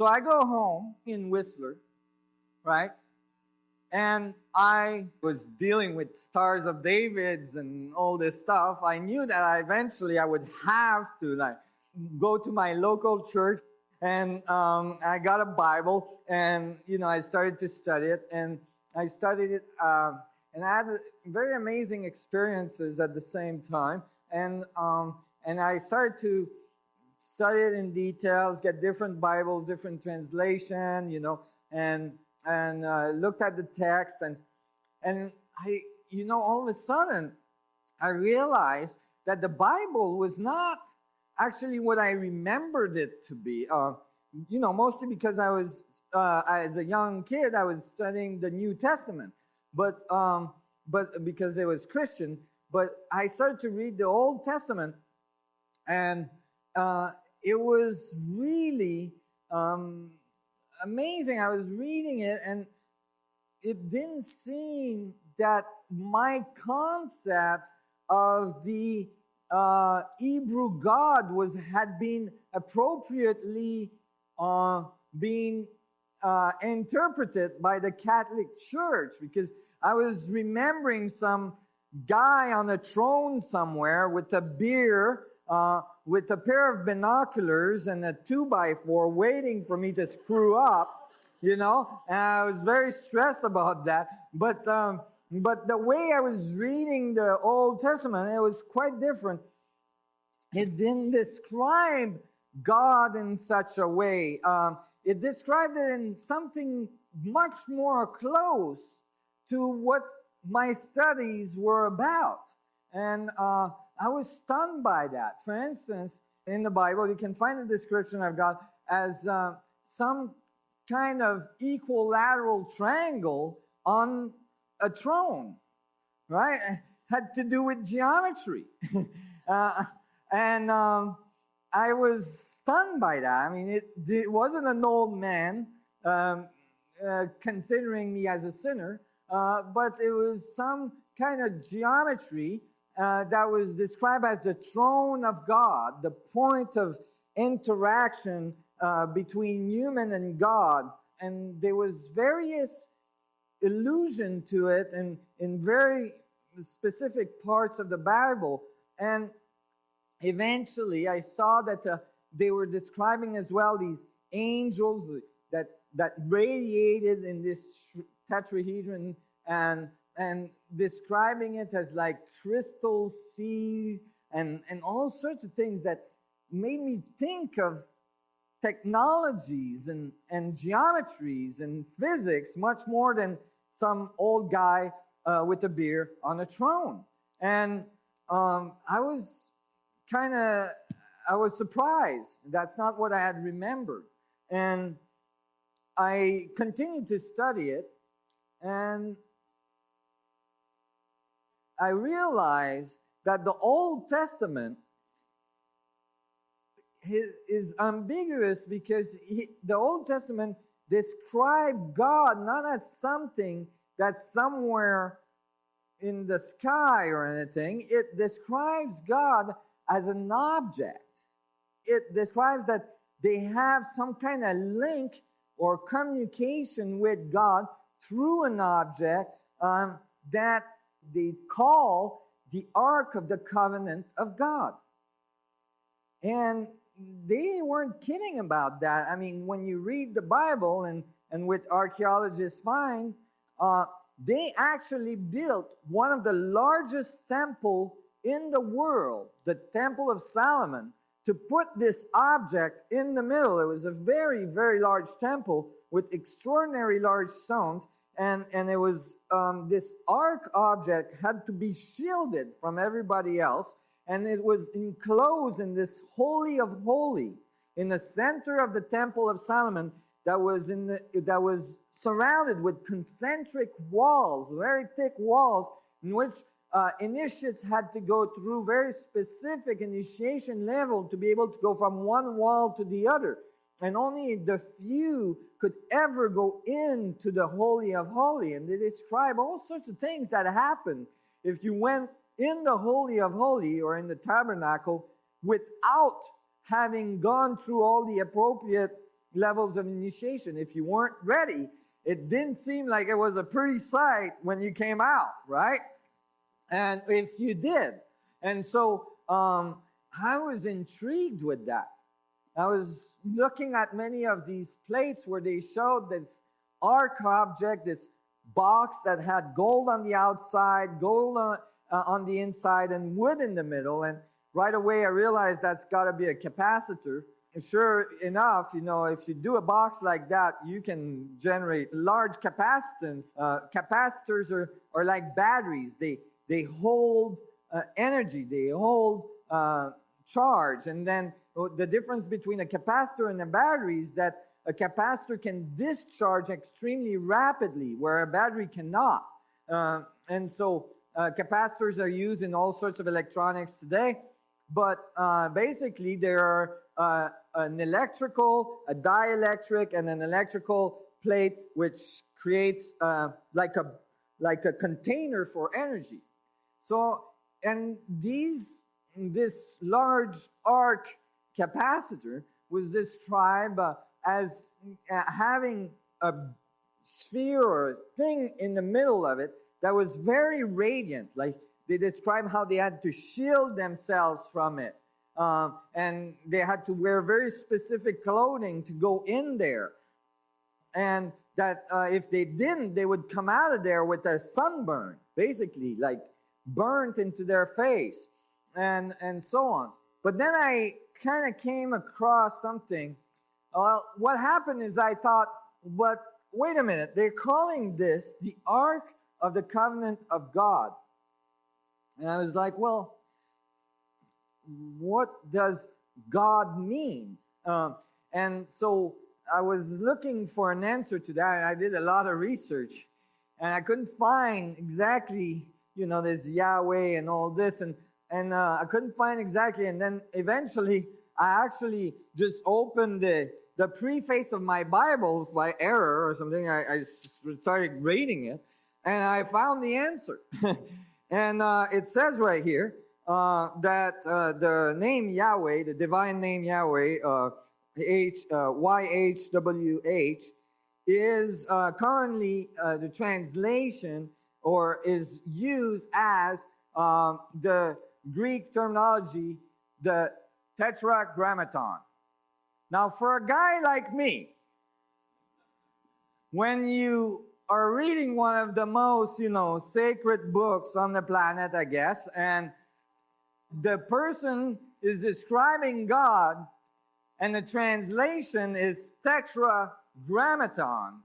So I go home in Whistler, right? And I was dealing with Stars of Davids and all this stuff. I knew that eventually I would have to go to my local church, and I got a Bible, and I started to study it, and I studied it, and I had very amazing experiences at the same time, and I started to study it in details, get different Bibles, different translation, and looked at the text, and I, all of a sudden, I realized that the Bible was not actually what I remembered it to be. Mostly because I was, as a young kid, I was studying the New Testament, but because it was Christian. But I started to read the Old Testament, and it was really amazing. I was reading it, and it didn't seem that my concept of the Hebrew God had been appropriately being interpreted by the Catholic Church, because I was remembering some guy on a throne somewhere with a beer, with a pair of binoculars and a 2x4 waiting for me to screw up, and I was very stressed about that. But the way I was reading the Old Testament, it was quite different. It didn't describe God in such a way. It described it in something much more close to what my studies were about. And I was stunned by that. For instance, in the Bible, you can find a description I've got as some kind of equilateral triangle on a throne, right? Had to do with geometry. And I was stunned by that. I mean, it wasn't an old man considering me as a sinner, but it was some kind of geometry that was described as the throne of God, the point of interaction between human and God. And there was various allusion to it in very specific parts of the Bible. And eventually I saw that they were describing as well these angels that radiated in this tetrahedron, and describing it as like crystal seas and all sorts of things that made me think of technologies and geometries and physics much more than some old guy with a beer on a throne. And I was surprised. That's not what I had remembered. And I continued to study it, and I realized that the Old Testament is ambiguous because the Old Testament described God not as something that's somewhere in the sky or anything. It describes God as an object. It describes that they have some kind of link or communication with God through an object that they call the Ark of the Covenant of God. And they weren't kidding about that. I mean, when you read the Bible and with archaeologists find, they actually built one of the largest temple in the world, the Temple of Solomon, to put this object in the middle. It was a very, very large temple with extraordinary large stones, and it was this ark object had to be shielded from everybody else, and it was enclosed in this Holy of Holies in the center of the Temple of Solomon that was surrounded with concentric walls, very thick walls, in which initiates had to go through very specific initiation level to be able to go from one wall to the other. And only the few could ever go into the Holy of Holies. And they describe all sorts of things that happened if you went in the Holy of Holies or in the tabernacle without having gone through all the appropriate levels of initiation. If you weren't ready, it didn't seem like it was a pretty sight when you came out, right? And if you did. And so I was intrigued with that. I was looking at many of these plates where they showed this ark object, this box that had gold on the outside, gold on the inside, and wood in the middle. And right away I realized that's got to be a capacitor. And sure enough, if you do a box like that, you can generate large capacitance. Capacitors are like batteries. They hold energy. They hold charge. And then the difference between a capacitor and a battery is that a capacitor can discharge extremely rapidly, where a battery cannot. And so capacitors are used in all sorts of electronics today. But basically, there are an electrical, a dielectric, and an electrical plate, which creates like a container for energy. So, and this large arc capacitor was described as having a sphere or a thing in the middle of it that was very radiant. Like they describe how they had to shield themselves from it. And they had to wear very specific clothing to go in there. And that if they didn't, they would come out of there with a sunburn, basically, like burnt into their face, and so on. But then I kind of came across something. Well, what happened is I thought, but wait a minute, they're calling this the Ark of the Covenant of God. And I was like, well, what does God mean? And so I was looking for an answer to that, and I did a lot of research, and I couldn't find exactly, this Yahweh and all this, and I couldn't find exactly, and then eventually I actually just opened the preface of my Bible by error or something. I started reading it, and I found the answer. And it says right here that the name Yahweh, the divine name Yahweh, YHWH, is currently the translation, or is used as the Greek terminology, the Tetragrammaton. Now, for a guy like me, when you are reading one of the most, sacred books on the planet, I guess, and the person is describing God, and the translation is Tetragrammaton,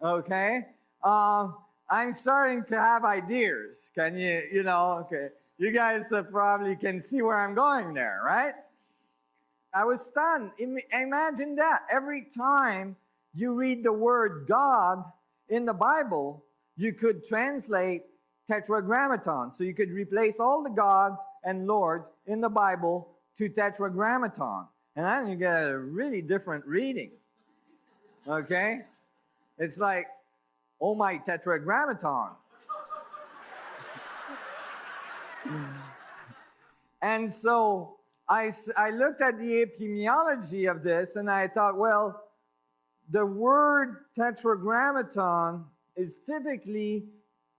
okay? I'm starting to have ideas. Can you, okay. You guys probably can see where I'm going there, right? I was stunned. Imagine that. Every time you read the word God in the Bible, you could translate Tetragrammaton. So you could replace all the gods and lords in the Bible to Tetragrammaton. And then you get a really different reading. Okay? It's like, oh my Tetragrammaton. And so I looked at the etymology of this, and I thought, well, the word Tetragrammaton is typically,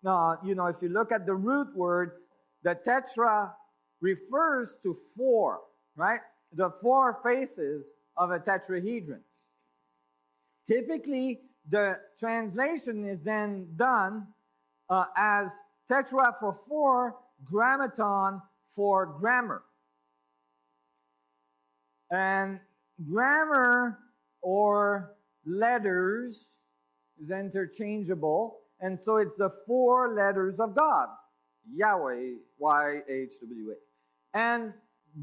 if you look at the root word, the tetra refers to four, right? The four faces of a tetrahedron. Typically, the translation is then done as tetra for four, grammaton for grammar. And grammar or letters is interchangeable, and so it's the four letters of God. Yahweh, YHWH. And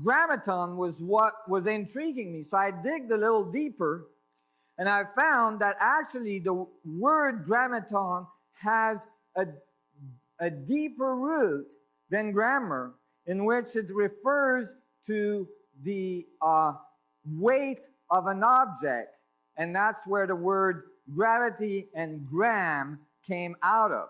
grammaton was what was intriguing me, so I digged a little deeper, and I found that actually the word grammaton has a deeper root than grammar, in which it refers to the weight of an object, and that's where the word gravity and gram came out of.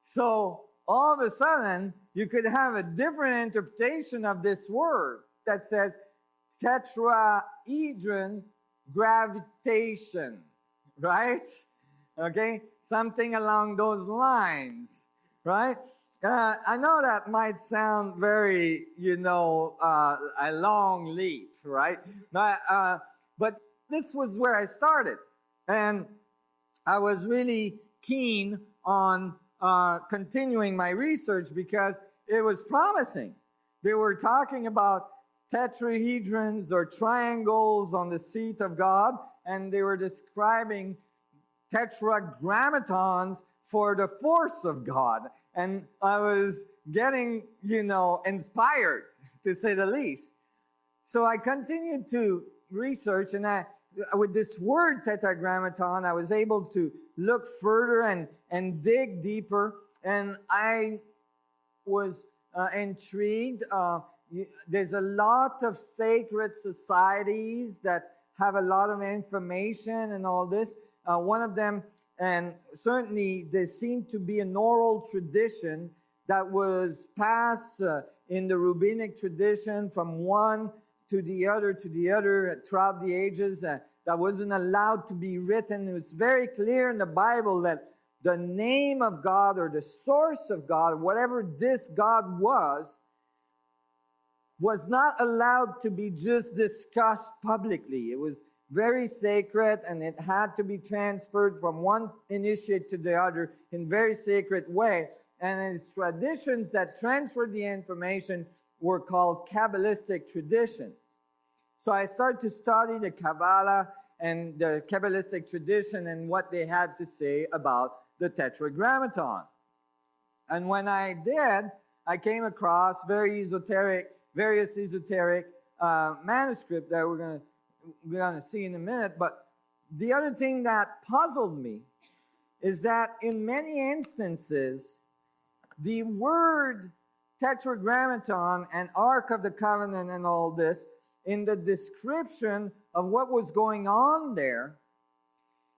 So all of a sudden, you could have a different interpretation of this word that says tetrahedron gravitation, right? Okay, something along those lines, right? I know that might sound very, a long leap, right? But this was where I started. And I was really keen on continuing my research because it was promising. They were talking about tetrahedrons or triangles on the seat of God, and they were describing tetragrammatons for the force of God. And I was getting, inspired, to say the least. So I continued to research, and with this word tetragrammaton, I was able to look further and dig deeper, and I was intrigued. There's a lot of sacred societies that have a lot of information and all this. One of them, and certainly there seemed to be an oral tradition that was passed in the rabbinic tradition from one to the other throughout the ages, that wasn't allowed to be written. It was very clear in the Bible that the name of God or the source of God, whatever this God was not allowed to be just discussed publicly. It was very sacred, and it had to be transferred from one initiate to the other in very sacred way. And its traditions that transferred the information were called Kabbalistic traditions. So I started to study the Kabbalah and the Kabbalistic tradition and what they had to say about the Tetragrammaton. And when I did, I came across various esoteric manuscripts that we're going to see in a minute. But the other thing that puzzled me is that in many instances, the word Tetragrammaton and Ark of the Covenant and all this, in the description of what was going on there,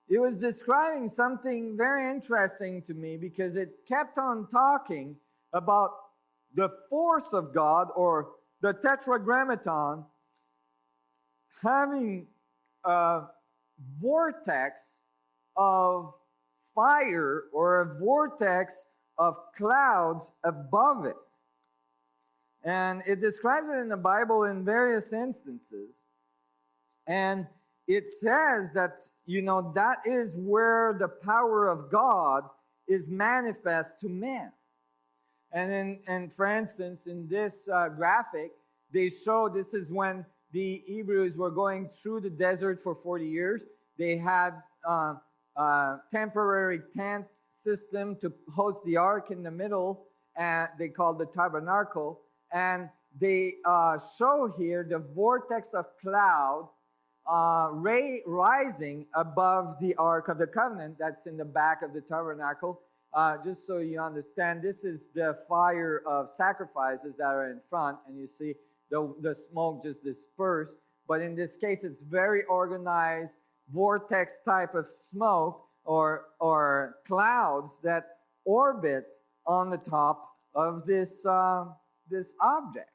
it was describing something very interesting to me, because it kept on talking about the force of God, or the Tetragrammaton, having a vortex of fire or a vortex of clouds above it. And it describes it in the Bible in various instances. And it says that, that is where the power of God is manifest to man. And for instance, in this graphic, they show this is when the Hebrews were going through the desert for 40 years. They had a temporary tent system to host the ark in the middle, and they called the tabernacle. And they show here the vortex of cloud rising above the Ark of the Covenant that's in the back of the tabernacle. Just so you understand, this is the fire of sacrifices that are in front, and you see the smoke just dispersed. But in this case, it's very organized vortex type of smoke or clouds that orbit on the top of this object.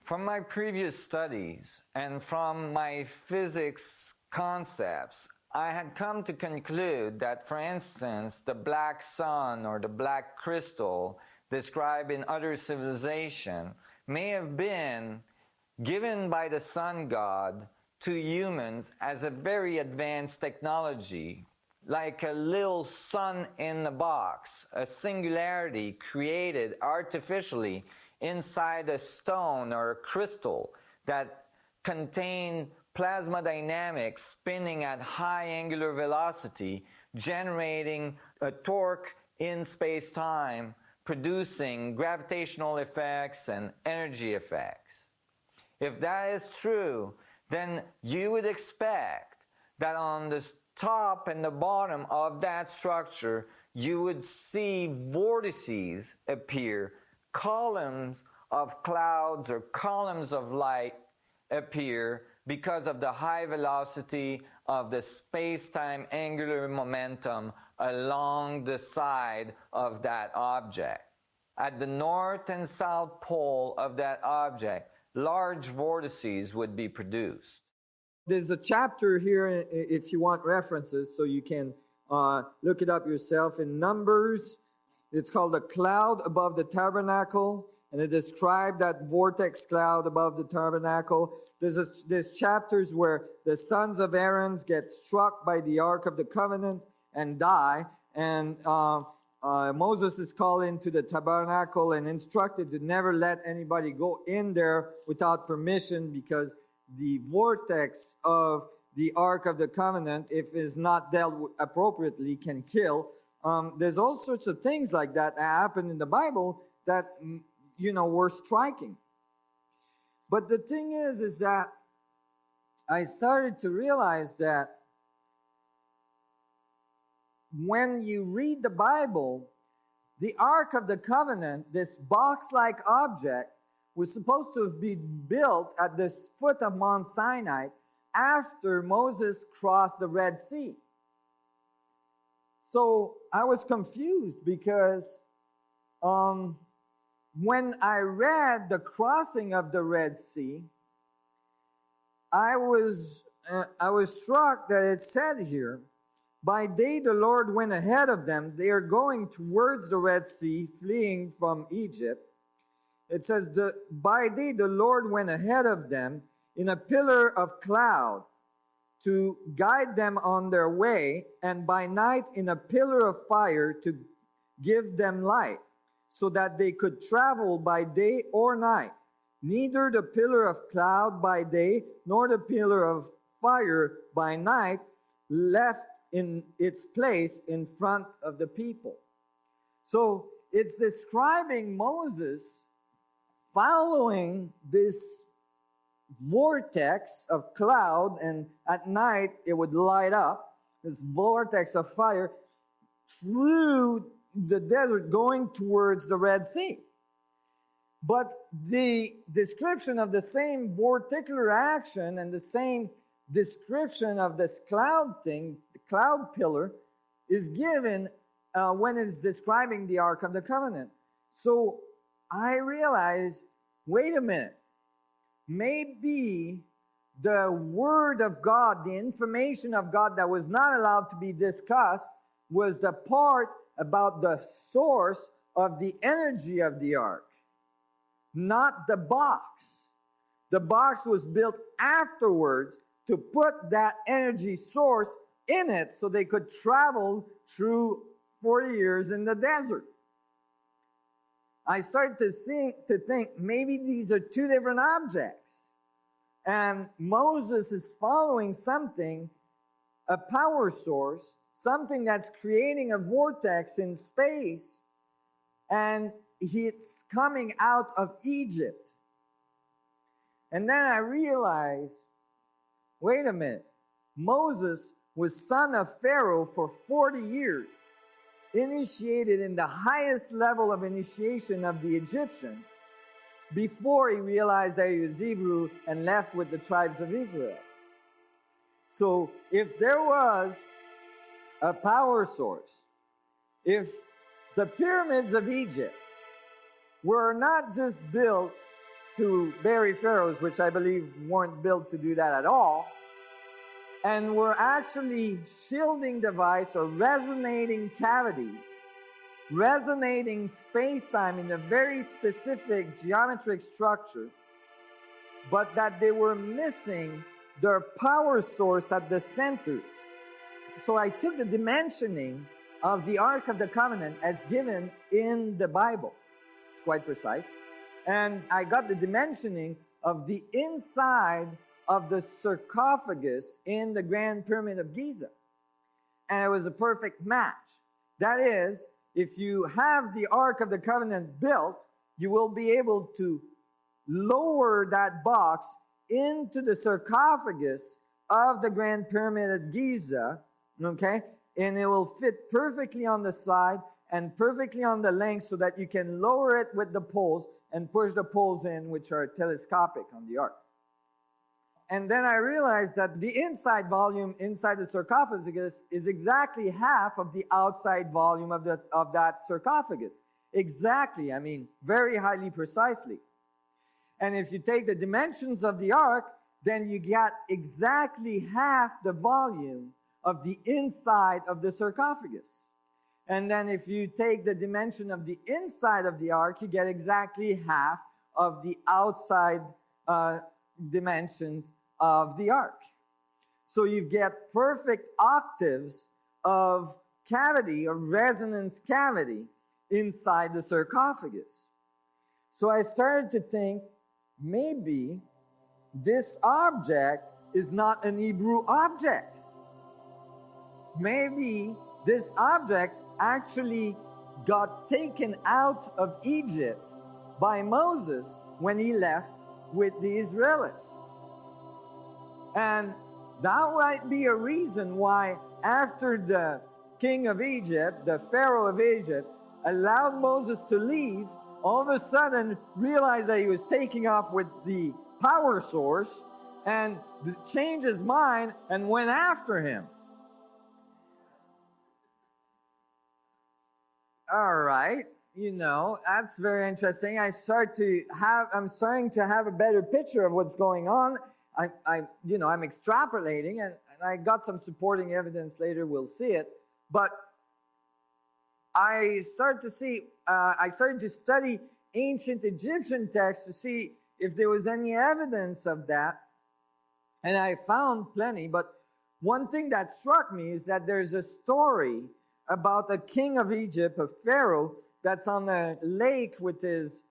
From my previous studies and from my physics concepts, I had come to conclude that, for instance, the black sun or the black crystal described in other civilization may have been given by the sun god to humans as a very advanced technology, like a little sun in a box, a singularity created artificially inside a stone or a crystal that contained plasma dynamics spinning at high angular velocity, generating a torque in space-time, producing gravitational effects and energy effects. If that is true, then you would expect that on the top and the bottom of that structure, you would see vortices appear, columns of clouds or columns of light appear because of the high velocity of the space-time angular momentum along the side of that object. At the north and south pole of that object, large vortices would be produced. There's a chapter here if you want references, so you can look it up yourself in Numbers. It's called the cloud above the tabernacle, and it described that vortex cloud above the tabernacle. There's chapters where the sons of Aaron get struck by the Ark of the Covenant and die, and Moses is called into the tabernacle and instructed to never let anybody go in there without permission, because the vortex of the Ark of the Covenant, if it is not dealt with appropriately, can kill. There's all sorts of things like that happen in the Bible that, were striking. But the thing is that I started to realize that when you read the Bible, the Ark of the Covenant, this box-like object, was supposed to have been built at the foot of Mount Sinai after Moses crossed the Red Sea. So I was confused because when I read the crossing of the Red Sea, I was struck that it said here, by day the Lord went ahead of them. They are going towards the Red Sea, fleeing from Egypt. It says, by day the Lord went ahead of them in a pillar of cloud to guide them on their way, and by night in a pillar of fire to give them light, so that they could travel by day or night. Neither the pillar of cloud by day, nor the pillar of fire by night left in its place in front of the people. So it's describing Moses following this vortex of cloud, and at night it would light up, this vortex of fire, through the desert going towards the Red Sea. But the description of the same vorticular action and the same description of this cloud thing, the cloud pillar, is given when it's describing the Ark of the Covenant. So I realized, wait a minute, maybe the Word of God, the information of God that was not allowed to be discussed, was the part about the source of the energy of the ark, not the box. The box was built afterwards to put that energy source in it so they could travel through 40 years in the desert. I started to think maybe these are two different objects. And Moses is following something, a power source, something that's creating a vortex in space, and it's coming out of Egypt. And then I realized, wait a minute, Moses was son of Pharaoh for 40 years, initiated in the highest level of initiation of the Egyptian, before he realized that he was Hebrew and left with the tribes of Israel. So if there was a power source, if the pyramids of Egypt were not just built to bury pharaohs, which I believe weren't built to do that at all, and were actually shielding device or resonating cavities, resonating space-time in a very specific geometric structure, but that they were missing their power source at the center. So I took the dimensioning of the Ark of the Covenant as given in the Bible. It's quite precise. And I got the dimensioning of the inside of the sarcophagus in the Grand Pyramid of Giza. And it was a perfect match. That is, if you have the Ark of the Covenant built, you will be able to lower that box into the sarcophagus of the Grand Pyramid at Giza, okay? And it will fit perfectly on the side and perfectly on the length so that you can lower it with the poles and push the poles in, which are telescopic on the ark. And then I realized that the inside volume inside the sarcophagus is exactly half of the outside volume of that sarcophagus. Exactly, I mean, very highly precisely. And if you take the dimensions of the ark, then you get exactly half the volume of the inside of the sarcophagus. And then if you take the dimension of the inside of the ark, you get exactly half of the outside dimensions of the ark. So you get perfect octaves of cavity, or resonance cavity, inside the sarcophagus. So I started to think, maybe this object is not an Hebrew object. Maybe this object actually got taken out of Egypt by Moses when he left with the Israelites. And that might be a reason why after the king of Egypt, the Pharaoh of Egypt, allowed Moses to leave, all of a sudden realized that he was taking off with the power source and changed his mind and went after him. All right, that's very interesting. I'm starting to have a better picture of what's going on. I'm extrapolating, and I got some supporting evidence later. We'll see it, but I started to study ancient Egyptian texts to see if there was any evidence of that, and I found plenty. But one thing that struck me is that there's a story about a king of Egypt, a Pharaoh, that's on a lake with his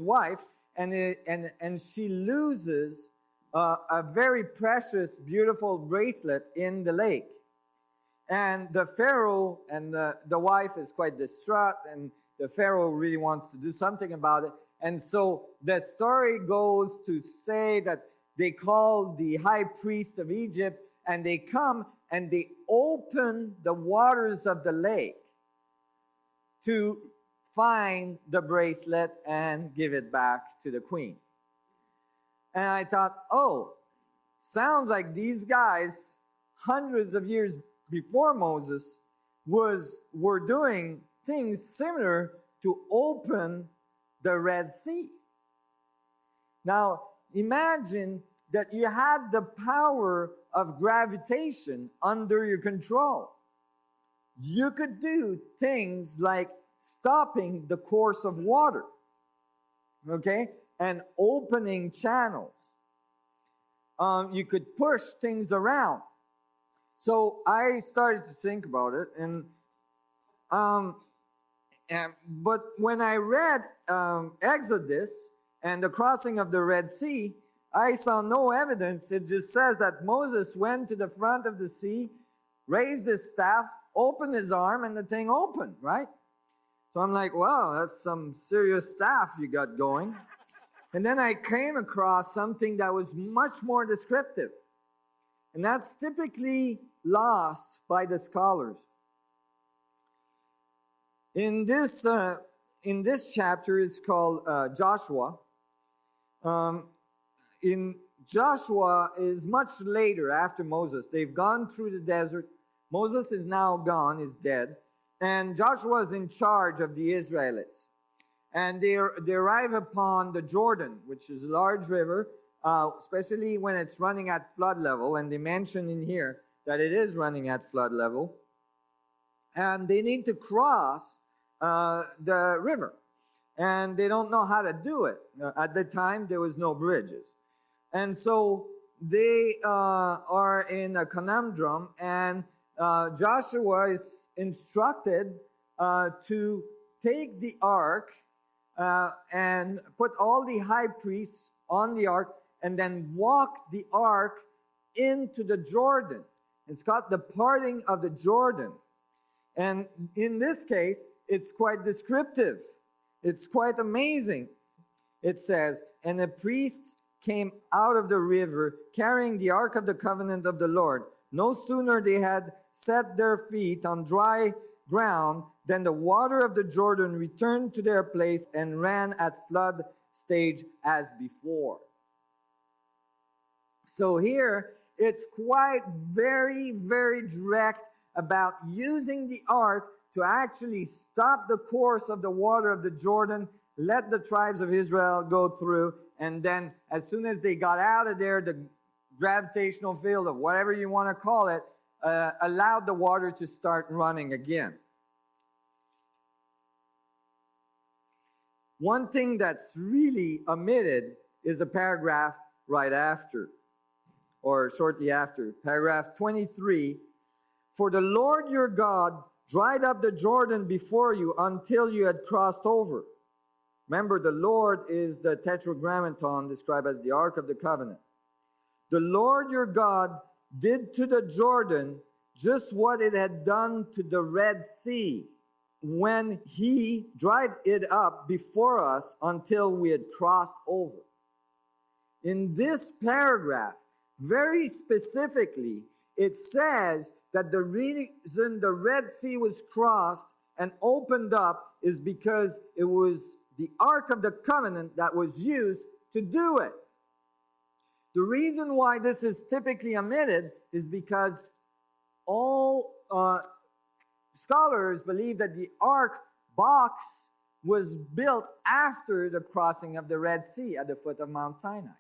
wife, and she loses a very precious, beautiful bracelet in the lake. And the Pharaoh and the wife is quite distraught, and the Pharaoh really wants to do something about it. And so the story goes to say that they call the high priest of Egypt, and they come and they open the waters of the lake to find the bracelet and give it back to the queen. And I thought, sounds like these guys, hundreds of years before Moses, were doing things similar to open the Red Sea. Now, imagine that you had the power of gravitation under your control. You could do things like stopping the course of water, okay, and opening channels. You could push things around. So I started to think about it, but when I read Exodus and the crossing of the Red Sea, I saw no evidence. It just says that Moses went to the front of the sea, raised his staff, opened his arm, and the thing opened, right? So I'm like, wow, that's some serious stuff you got going. And then I came across something that was much more descriptive. And that's typically lost by the scholars. In this chapter, it's called Joshua. In Joshua is much later after Moses. They've gone through the desert. Moses is now gone, is dead. And Joshua is in charge of the Israelites. And they arrive upon the Jordan, which is a large river, especially when it's running at flood level. And they mention in here that it is running at flood level. And they need to cross the river. And they don't know how to do it. At the time, there was no bridges. And so they are in a conundrum, and Joshua is instructed to take the ark and put all the high priests on the ark and then walk the ark into the Jordan. It's called the parting of the Jordan. And in this case, it's quite descriptive. It's quite amazing. It says, and the priests came out of the river carrying the ark of the covenant of the Lord. No sooner they had set their feet on dry ground than the water of the Jordan returned to their place and ran at flood stage as before. So here it's quite very, very direct about using the ark to actually stop the course of the water of the Jordan let the tribes of Israel go through, and then as soon as they got out of there, the gravitational field, or whatever you want to call it, allowed the water to start running again. One thing that's really omitted is the paragraph right after, or shortly after. Paragraph 23, "For the Lord your God dried up the Jordan before you until you had crossed over." Remember, the Lord is the Tetragrammaton, described as the Ark of the Covenant. "The Lord your God did to the Jordan just what it had done to the Red Sea, when he dried it up before us until we had crossed over." In this paragraph, very specifically, it says that the reason the Red Sea was crossed and opened up is because it was the Ark of the Covenant that was used to do it. The reason why this is typically omitted is because all scholars believe that the Ark box was built after the crossing of the Red Sea at the foot of Mount Sinai.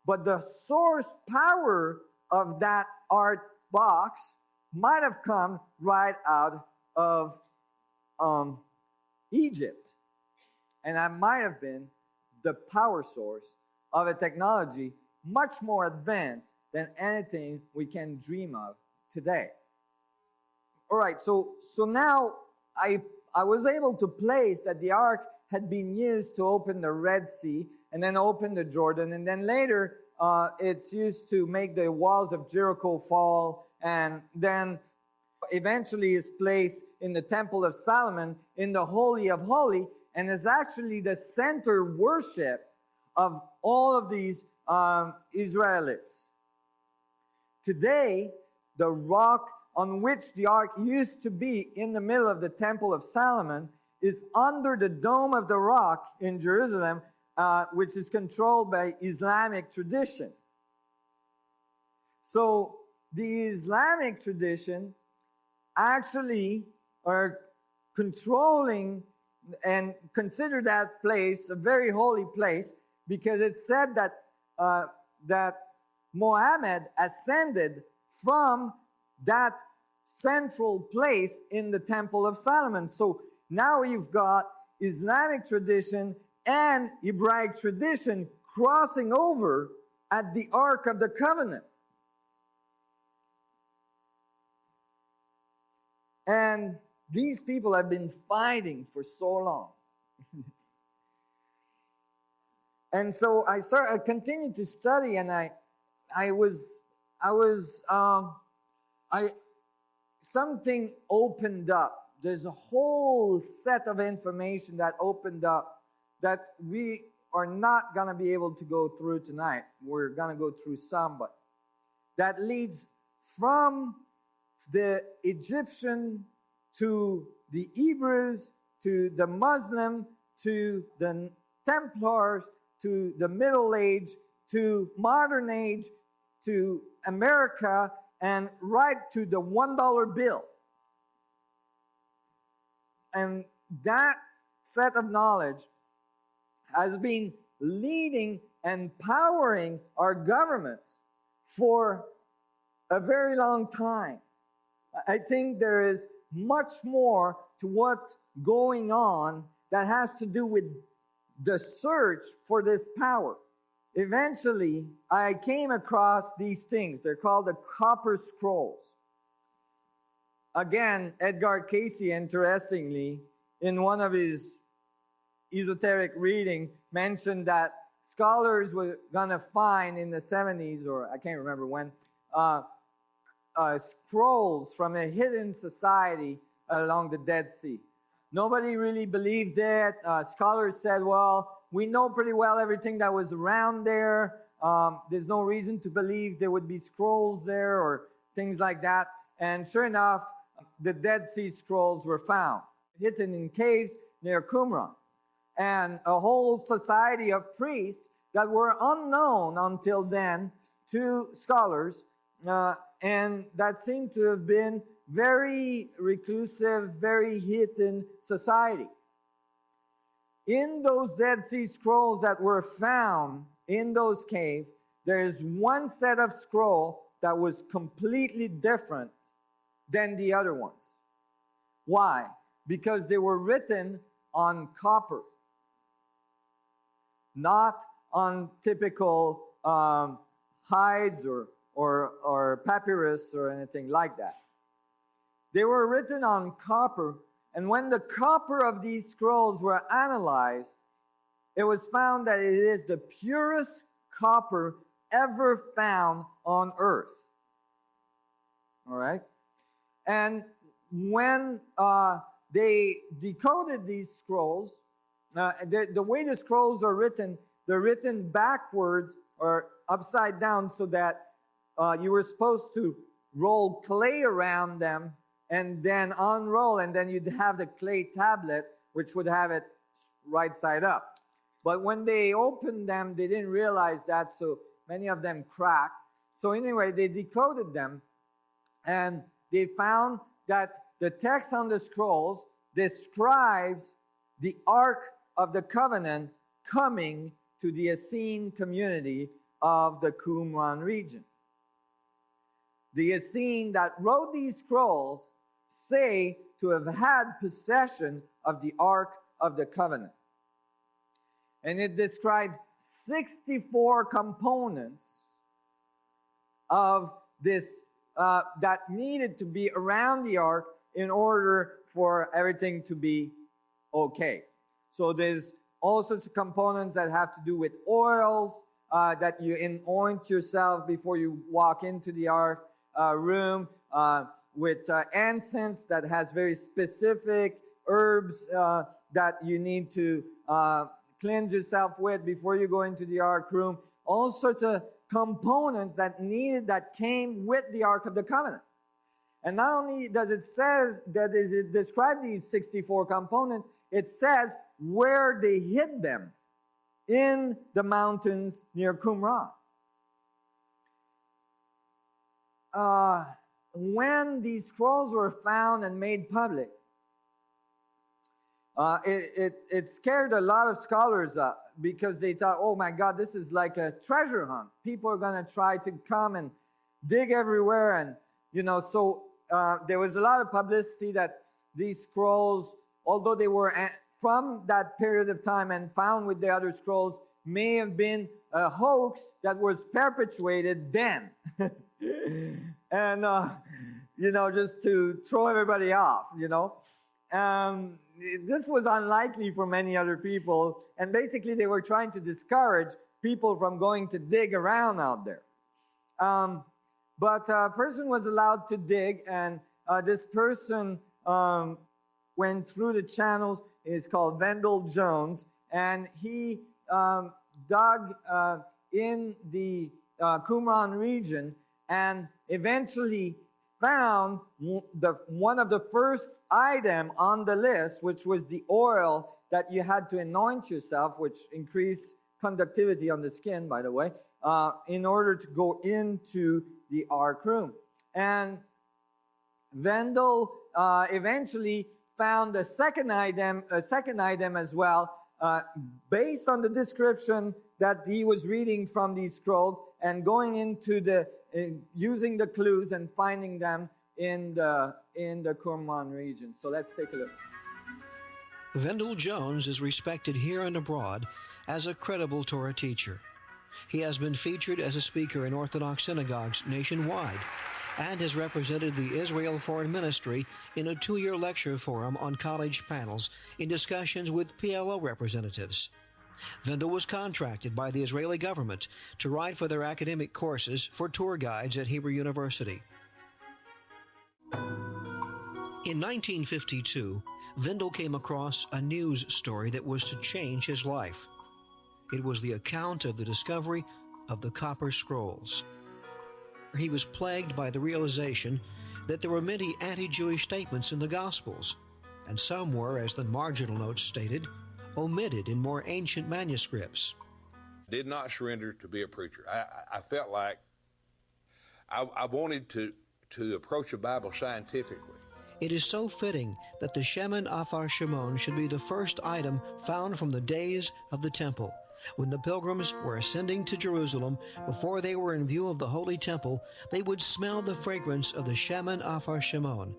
But the source power of that Ark box might have come right out of Egypt. And that might have been the power source of a technology much more advanced than anything we can dream of today. All right, so now I was able to place that the ark had been used to open the Red Sea and then open the Jordan, and then later it's used to make the walls of Jericho fall, and then eventually is placed in the Temple of Solomon in the Holy of Holies, and is actually the center worship of all of these Israelites. Today, the rock on which the ark used to be in the middle of the Temple of Solomon is under the Dome of the Rock in Jerusalem, which is controlled by Islamic tradition. So the Islamic tradition actually are controlling and consider that place a very holy place, because it said that Muhammad ascended from that central place in the Temple of Solomon. So now you've got Islamic tradition and Hebraic tradition crossing over at the Ark of the Covenant. And these people have been fighting for so long. And so I continued to study, and something opened up. There's a whole set of information that opened up that we are not going to be able to go through tonight. We're going to go through some, but that leads from the Egyptian to the Hebrews to the Muslim to the Templars to the Middle Age to modern age to America, and right to the $1 bill. And that set of knowledge has been leading and powering our governments for a very long time. I think there is much more to what's going on that has to do with the search for this power. Eventually, I came across these things. They're called the Copper Scrolls. Again, Edgar Cayce, interestingly, in one of his esoteric reading, mentioned that scholars were going to find in the 70s, or I can't remember when, scrolls from a hidden society along the Dead Sea. Nobody really believed it. Scholars said, well, we know pretty well everything that was around there. There's no reason to believe there would be scrolls there or things like that. And sure enough, the Dead Sea Scrolls were found, hidden in caves near Qumran. And a whole society of priests that were unknown until then to scholars, and that seemed to have been very reclusive, very hidden society. in those Dead Sea Scrolls that were found in those caves, there is one set of scroll that was completely different than the other ones. Why? Because they were written on copper, not on typical hides or papyrus or anything like that. They were written on copper, and when the copper of these scrolls were analyzed, it was found that it is the purest copper ever found on earth. All right? And when they decoded these scrolls, the way the scrolls are written, they're written backwards or upside down so that you were supposed to roll clay around them and then unroll, and then you'd have the clay tablet, which would have it right side up. But when they opened them, they didn't realize that, so many of them cracked. So anyway, they decoded them, and they found that the text on the scrolls describes the Ark of the Covenant coming to the Essene community of the Qumran region. The Essene that wrote these scrolls say to have had possession of the Ark of the Covenant. And it described 64 components of this that needed to be around the Ark in order for everything to be okay. So there's all sorts of components that have to do with oils that you anoint yourself before you walk into the Ark room, with incense that has very specific herbs that you need to cleanse yourself with before you go into the Ark room. All sorts of components that came with the Ark of the Covenant. And not only does it describe these 64 components, it says where they hid them in the mountains near Qumran. When these scrolls were found and made public, it scared a lot of scholars because they thought, oh my God, this is like a treasure hunt. People are going to try to come and dig everywhere. And, so there was a lot of publicity that these scrolls, although they were from that period of time and found with the other scrolls, may have been a hoax that was perpetuated then. And, just to throw everybody off, this was unlikely for many other people, and basically they were trying to discourage people from going to dig around out there. But a person was allowed to dig, and this person went through the channels. Is called Wendell Jones, and he dug in the Qumran region and eventually found one of the first item on the list, which was the oil that you had to anoint yourself, which increased conductivity on the skin, by the way, in order to go into the Ark room. And Wendell eventually found a second item as well, based on the description that he was reading from these scrolls and going into using the clues and finding them in the Qumran region. So let's take a look. Wendell Jones is respected here and abroad as a credible Torah teacher. He has been featured as a speaker in Orthodox synagogues nationwide and has represented the Israel Foreign Ministry in a 2-year lecture forum on college panels in discussions with PLO representatives. Wendell was contracted by the Israeli government to write for their academic courses for tour guides at Hebrew University. In 1952, Wendell came across a news story that was to change his life. It was the account of the discovery of the Copper Scrolls. He was plagued by the realization that there were many anti-Jewish statements in the Gospels, and some were, as the marginal notes stated, omitted in more ancient manuscripts. Did not surrender to be a preacher. I felt like I wanted to approach the Bible scientifically. It is so fitting that the Shemin Afar Shimon should be the first item found from the days of the temple. When the pilgrims were ascending to Jerusalem, before they were in view of the Holy Temple, they would smell the fragrance of the Shemin Afar Shimon.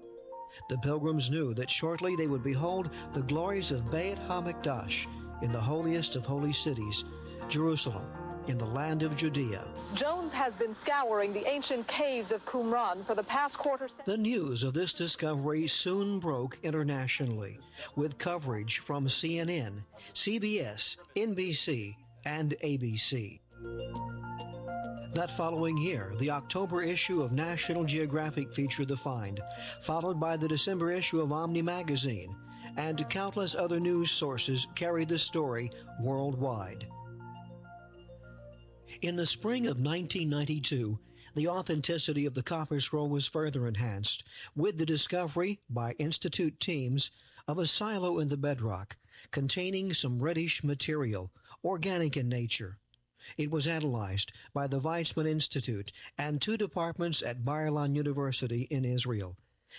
The pilgrims knew that shortly they would behold the glories of Beit HaMikdash in the holiest of holy cities, Jerusalem, in the land of Judea. Jones has been scouring the ancient caves of Qumran for the past quarter century. The news of this discovery soon broke internationally, with coverage from CNN, CBS, NBC, and ABC. That following year, the October issue of National Geographic featured the find, followed by the December issue of Omni magazine, and countless other news sources carried the story worldwide. In the spring of 1992, the authenticity of the copper scroll was further enhanced with the discovery by Institute teams of a silo in the bedrock containing some reddish material, organic in nature. It was analyzed by the Weizmann Institute and 2 departments at Bar-Ilan University in Israel.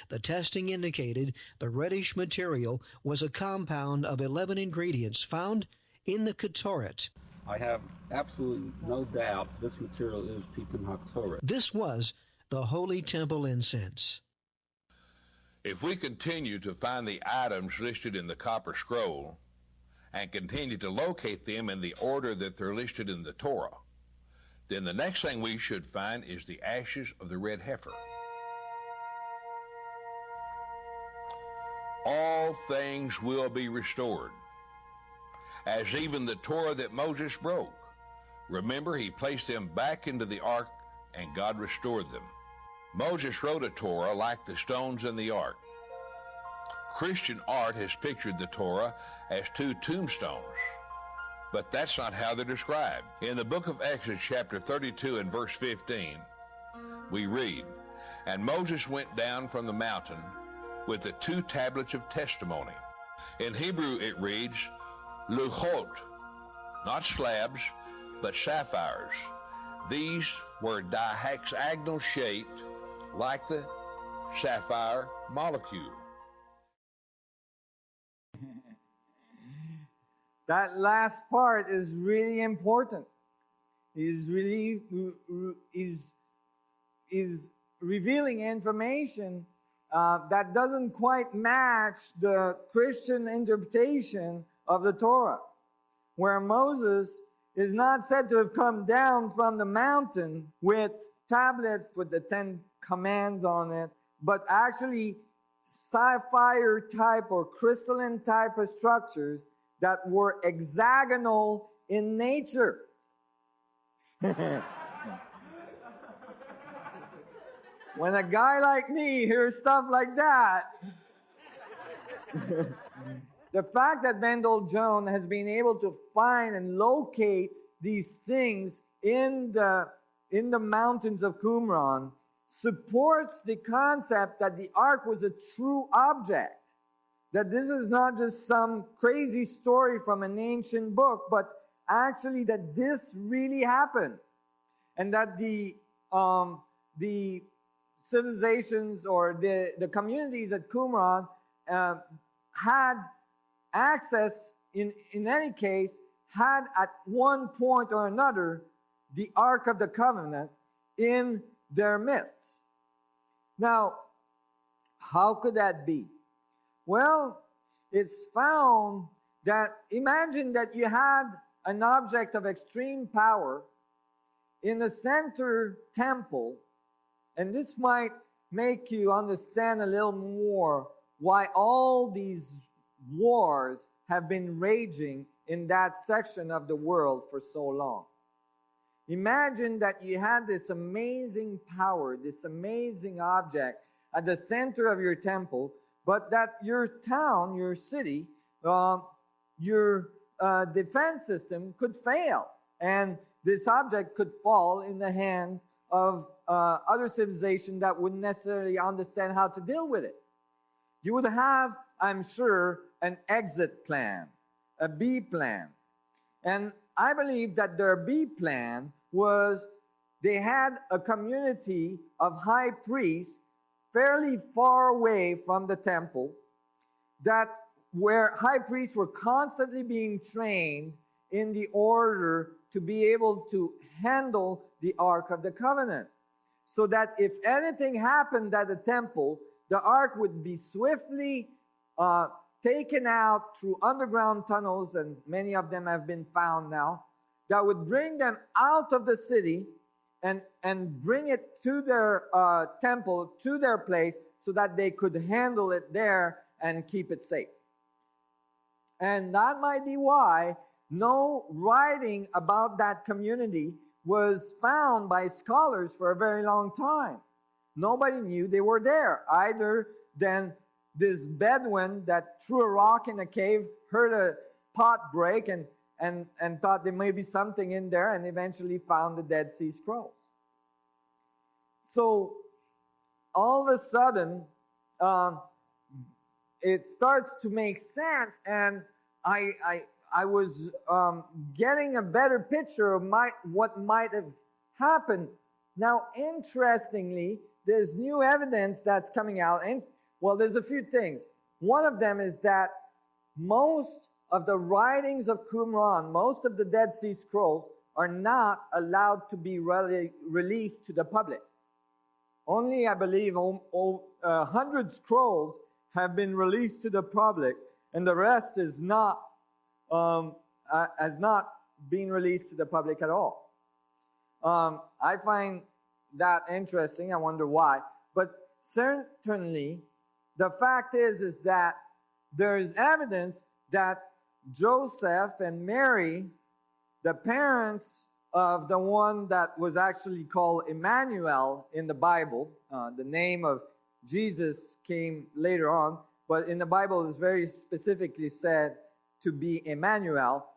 The testing indicated the reddish material was a compound of 11 ingredients found in the Ketoret. I have absolutely no doubt this material is Pitum HaKtoret. This was the Holy Temple incense. If we continue to find the items listed in the copper scroll and continue to locate them in the order that they're listed in the Torah, then the next thing we should find is the ashes of the red heifer. All things will be restored, as even the Torah that Moses broke. Remember, he placed them back into the ark and God restored them. Moses wrote a Torah like the stones in the ark. Christian art has pictured the Torah as 2 tombstones, but that's not how they're described. In the book of Exodus, chapter 32 and verse 15, we read, "And Moses went down from the mountain with the 2 tablets of testimony." In Hebrew it reads, luchot, not slabs, but sapphires. These were dihexagonal shaped like the sapphire molecule. That last part is really important. Is revealing information that doesn't quite match the Christian interpretation of the Torah, where Moses is not said to have come down from the mountain with tablets with the 10 commands on it, but actually sapphire type or crystalline type of structures that were hexagonal in nature. When a guy like me hears stuff like that, the fact that Wendell Jones has been able to find and locate these things in the mountains of Qumran supports the concept that the ark was a true object. That this is not just some crazy story from an ancient book, but actually that this really happened. And that the civilizations or the communities at Qumran had access, in any case, had at one point or another the Ark of the Covenant in their midst. Now, how could that be? Well, it's found that, imagine that you had an object of extreme power in the center temple, and this might make you understand a little more why all these wars have been raging in that section of the world for so long. Imagine that you had this amazing power, this amazing object at the center of your temple, but that your town, your city, your defense system could fail. And this object could fall in the hands of other civilization that wouldn't necessarily understand how to deal with it. You would have, I'm sure, an exit plan, a B plan. And I believe that their B plan was they had a community of high priests fairly far away from the temple, that where high priests were constantly being trained in the order to be able to handle the Ark of the Covenant. So that if anything happened at the temple, the Ark would be swiftly taken out through underground tunnels, and many of them have been found now, that would bring them out of the city and bring it to their temple, to their place, so that they could handle it there and keep it safe. And that might be why no writing about that community was found by scholars for a very long time. Nobody knew they were there, either than this Bedouin that threw a rock in a cave, heard a pot break, and thought there may be something in there, and eventually found the Dead Sea Scrolls. So all of a sudden, it starts to make sense, and I was getting a better picture of what might have happened. Now, interestingly, there's new evidence that's coming out, and well, there's a few things. One of them is that most of the writings of Qumran, most of the Dead Sea Scrolls, are not allowed to be released to the public. Only, I believe, 100 scrolls have been released to the public, and the rest is has not been released to the public at all. I find that interesting. I wonder why. But certainly, the fact is that there is evidence that Joseph and Mary, the parents of the one that was actually called Emmanuel in the Bible, the name of Jesus came later on, but in the Bible it's very specifically said to be Emmanuel,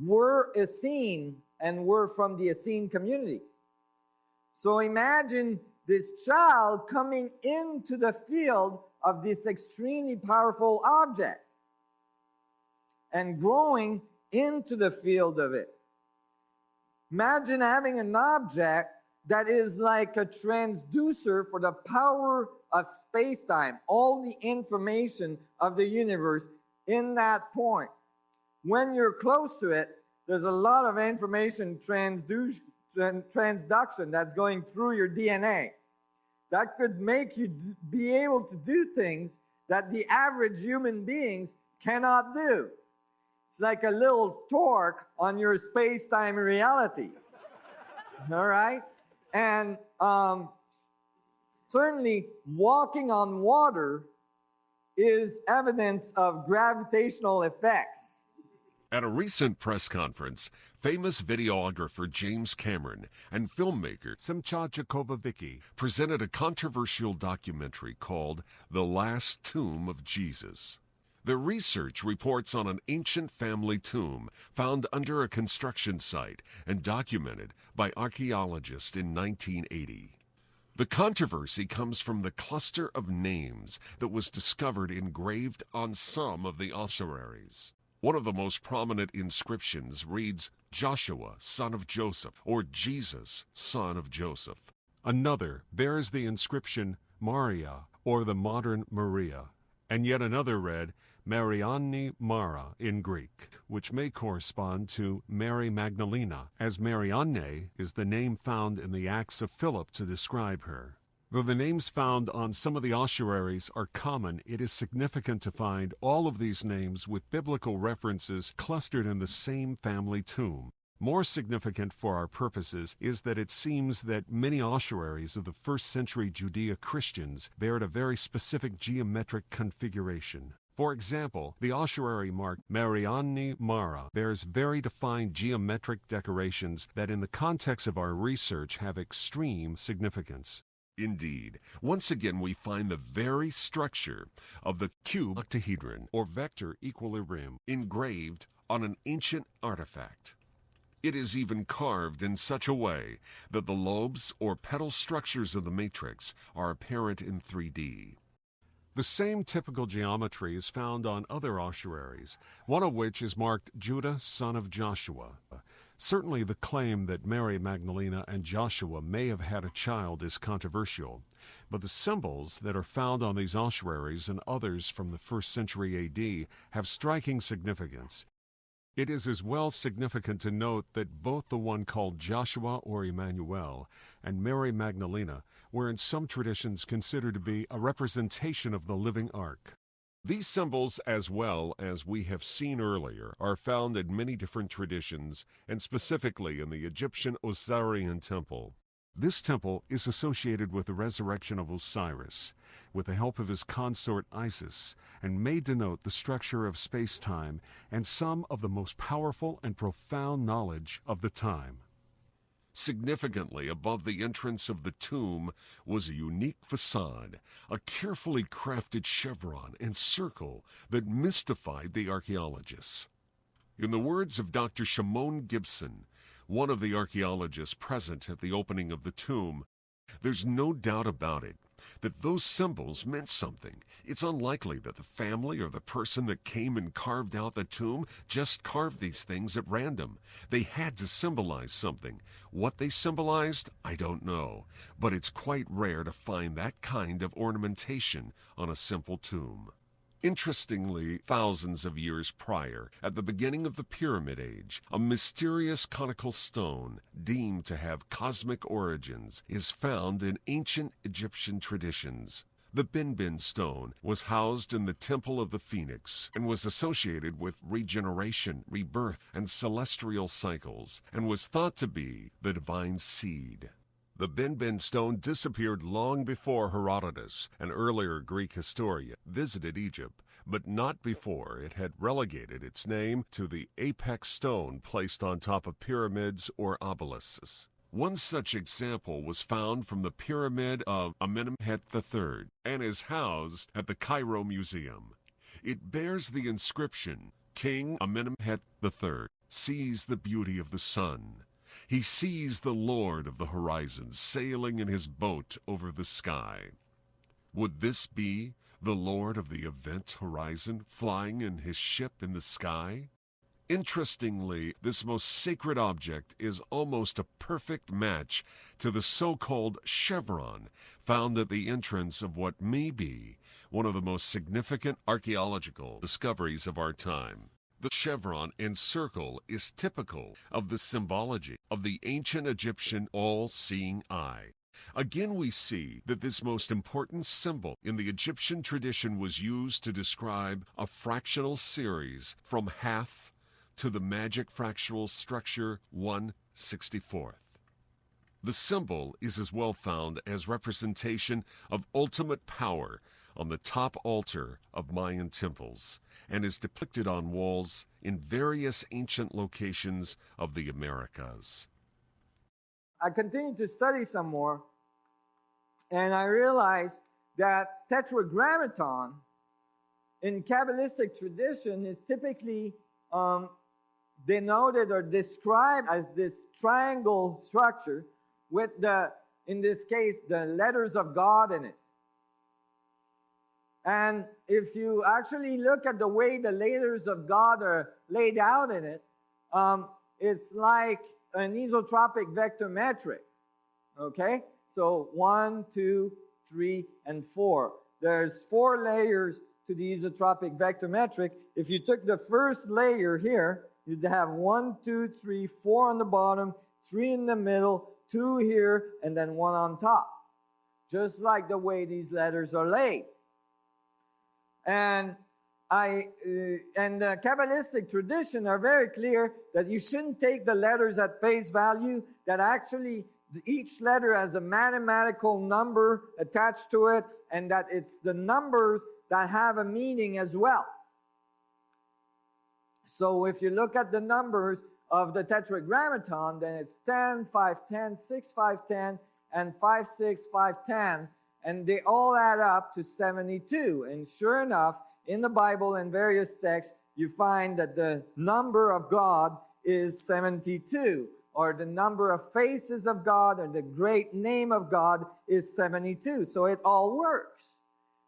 were Essene and were from the Essene community. So imagine this child coming into the field of this extremely powerful object and growing into the field of it. Imagine having an object that is like a transducer for the power of space-time, all the information of the universe in that point. When you're close to it, there's a lot of information transduction that's going through your DNA. That could make you be able to do things that the average human beings cannot do. It's like a little torque on your space-time reality. All right? And certainly walking on water is evidence of gravitational effects. At a recent press conference, famous videographer James Cameron and filmmaker Simcha Jakobovicki presented a controversial documentary called The Last Tomb of Jesus. The research reports on an ancient family tomb found under a construction site and documented by archaeologists in 1980. The controversy comes from the cluster of names that was discovered engraved on some of the ossuaries. One of the most prominent inscriptions reads, Joshua, son of Joseph, or Jesus, son of Joseph. Another bears the inscription Maria, or the modern Maria, and yet another read Marianne Mara in Greek, which may correspond to Mary Magdalena, as Marianne is the name found in the Acts of Philip to describe her. Though the names found on some of the ossuaries are common, it is significant to find all of these names with biblical references clustered in the same family tomb. More significant for our purposes is that it seems that many ossuaries of the first century Judea Christians bared a very specific geometric configuration. For example, the ossuary marked Marianne Mara bears very defined geometric decorations that in the context of our research have extreme significance. Indeed, once again we find the very structure of the cube octahedron, or vector equilibrium, engraved on an ancient artifact. It is even carved in such a way that the lobes or petal structures of the matrix are apparent in 3D. The same typical geometry is found on other ossuaries, one of which is marked Judah, son of Joshua. Certainly the claim that Mary Magdalene and Joshua may have had a child is controversial, but the symbols that are found on these ossuaries and others from the 1st century A.D. have striking significance. It is as well significant to note that both the one called Joshua or Emmanuel and Mary Magdalene were in some traditions considered to be a representation of the living ark. These symbols, as well as we have seen earlier, are found in many different traditions, and specifically in the Egyptian Osirian temple. This temple is associated with the resurrection of Osiris, with the help of his consort Isis, and may denote the structure of space-time and some of the most powerful and profound knowledge of the time. Significantly above the entrance of the tomb was a unique facade, a carefully crafted chevron and circle that mystified the archaeologists. In the words of Dr. Shimon Gibson, one of the archaeologists present at the opening of the tomb, "There's no doubt about it that those symbols meant something. It's unlikely that the family or the person that came and carved out the tomb just carved these things at random. They had to symbolize something. What they symbolized, I don't know, but it's quite rare to find that kind of ornamentation on a simple tomb." Interestingly, thousands of years prior, at the beginning of the Pyramid Age, a mysterious conical stone, deemed to have cosmic origins, is found in ancient Egyptian traditions. The Binbin stone was housed in the Temple of the Phoenix and was associated with regeneration, rebirth, and celestial cycles, and was thought to be the divine seed. The Binbin stone disappeared long before Herodotus, an earlier Greek historian, visited Egypt, but not before it had relegated its name to the apex stone placed on top of pyramids or obelisks. One such example was found from the pyramid of Amenemhet III and is housed at the Cairo Museum. It bears the inscription, "King Amenemhet III sees the beauty of the sun. He sees the Lord of the horizon sailing in his boat over the sky." Would this be the Lord of the event horizon flying in his ship in the sky? Interestingly, this most sacred object is almost a perfect match to the so-called chevron found at the entrance of what may be one of the most significant archaeological discoveries of our time. The chevron and circle is typical of the symbology of the ancient Egyptian all-seeing eye. Again, we see that this most important symbol in the Egyptian tradition was used to describe a fractional series from half to the magic fractional structure 1/64. The symbol is as well found as representation of ultimate power on the top altar of Mayan temples, and is depicted on walls in various ancient locations of the Americas. I continued to study some more, and I realized that Tetragrammaton in Kabbalistic tradition is typically denoted or described as this triangle structure with in this case, the letters of God in it. And if you actually look at the way the letters of God are laid out in it, it's like an isotropic vector metric. Okay? So 1, 2, 3, and 4. There's 4 layers to the isotropic vector metric. If you took the first layer here, you'd have 1, 2, 3, 4 on the bottom, 3 in the middle, 2 here, and then 1 on top. Just like the way these letters are laid. And the Kabbalistic tradition are very clear that you shouldn't take the letters at face value, that actually each letter has a mathematical number attached to it, and that it's the numbers that have a meaning as well. So if you look at the numbers of the Tetragrammaton, then it's 10, 5, 10, 6, 5, 10, and 5, 6, 5, 10, and they all add up to 72. And sure enough, in the Bible and various texts, you find that the number of God is 72, or the number of faces of God, or the great name of God is 72. So it all works.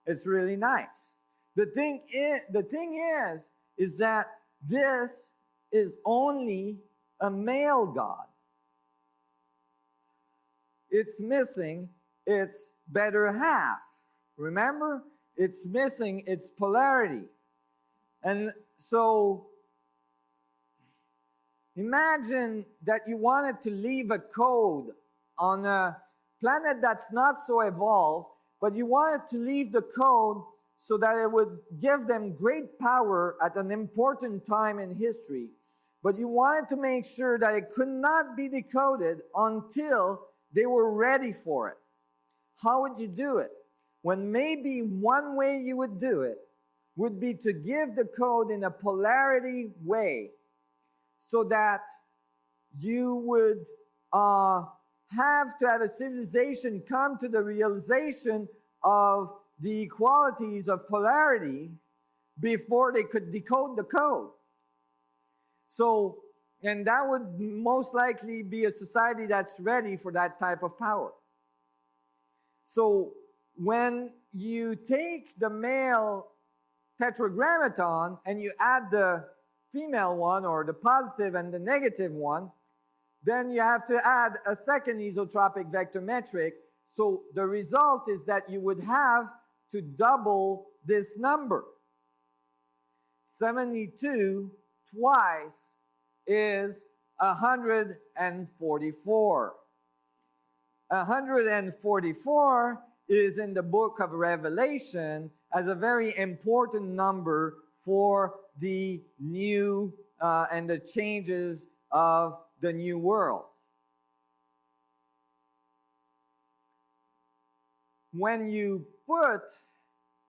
It's really nice. The thing is that this is only a male god. It's missing its better half. Remember? It's missing its polarity. And so, imagine that you wanted to leave a code on a planet that's not so evolved, but you wanted to leave the code so that it would give them great power at an important time in history. But you wanted to make sure that it could not be decoded until they were ready for it. How would you do it? When maybe one way you would do it would be to give the code in a polarity way so that you would have to have a civilization come to the realization of the equalities of polarity before they could decode the code. So, and that would most likely be a society that's ready for that type of power. So, when you take the male Tetragrammaton and you add the female one, or the positive and the negative one, then you have to add a second isotropic vector metric. So the result is that you would have to double this number. 72 twice is 144. 144 is in the book of Revelation as a very important number for the new and the changes of the new world. When you put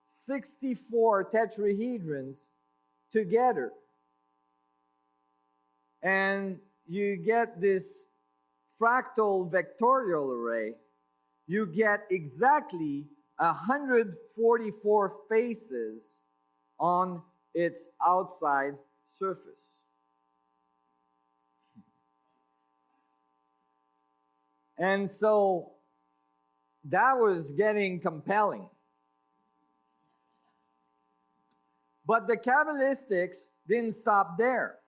64 tetrahedrons together and you get this fractal vectorial array, you get exactly 144 faces on its outside surface. And so that was getting compelling. But the Kabbalistics didn't stop there.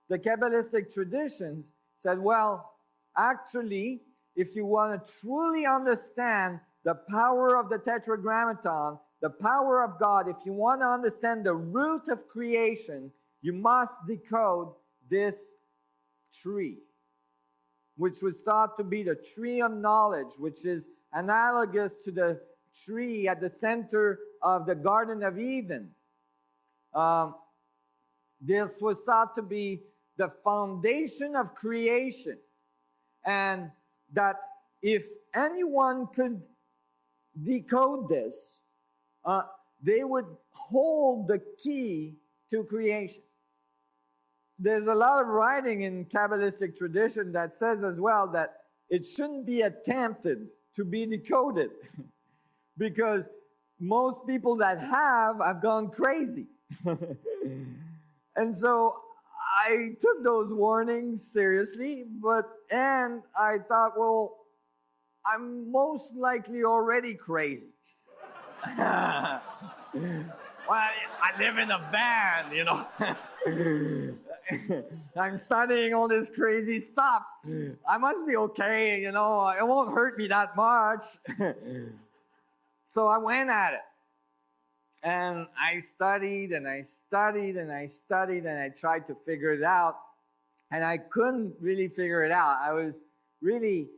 The Kabbalistic traditions said, well, actually, if you want to truly understand the power of the Tetragrammaton, the power of God, if you want to understand the root of creation, you must decode this tree, which was thought to be the tree of knowledge, which is analogous to the tree at the center of the Garden of Eden. This was thought to be the foundation of creation, and that if anyone could decode this, they would hold the key to creation. There's a lot of writing in Kabbalistic tradition that says as well that it shouldn't be attempted to be decoded because most people that have gone crazy. And so I took those warnings seriously, and I thought, well, I'm most likely already crazy. Well, I live in a van, you know. I'm studying all this crazy stuff. I must be okay, you know. It won't hurt me that much. So I went at it. And I studied and I studied and I studied and I tried to figure it out. And I couldn't really figure it out. I was really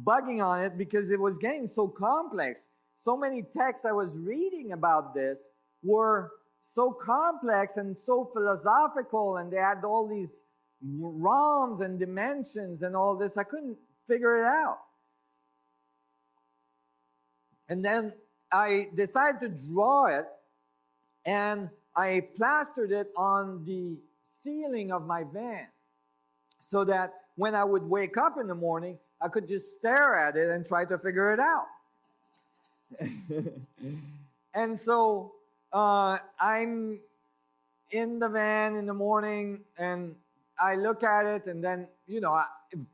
bugging on it because it was getting so complex. So many texts I was reading about this were so complex and so philosophical, and they had all these realms and dimensions and all this. I couldn't figure it out. And then I decided to draw it, and I plastered it on the ceiling of my van so that when I would wake up in the morning, I could just stare at it and try to figure it out. And so I'm in the van in the morning, and I look at it, and then,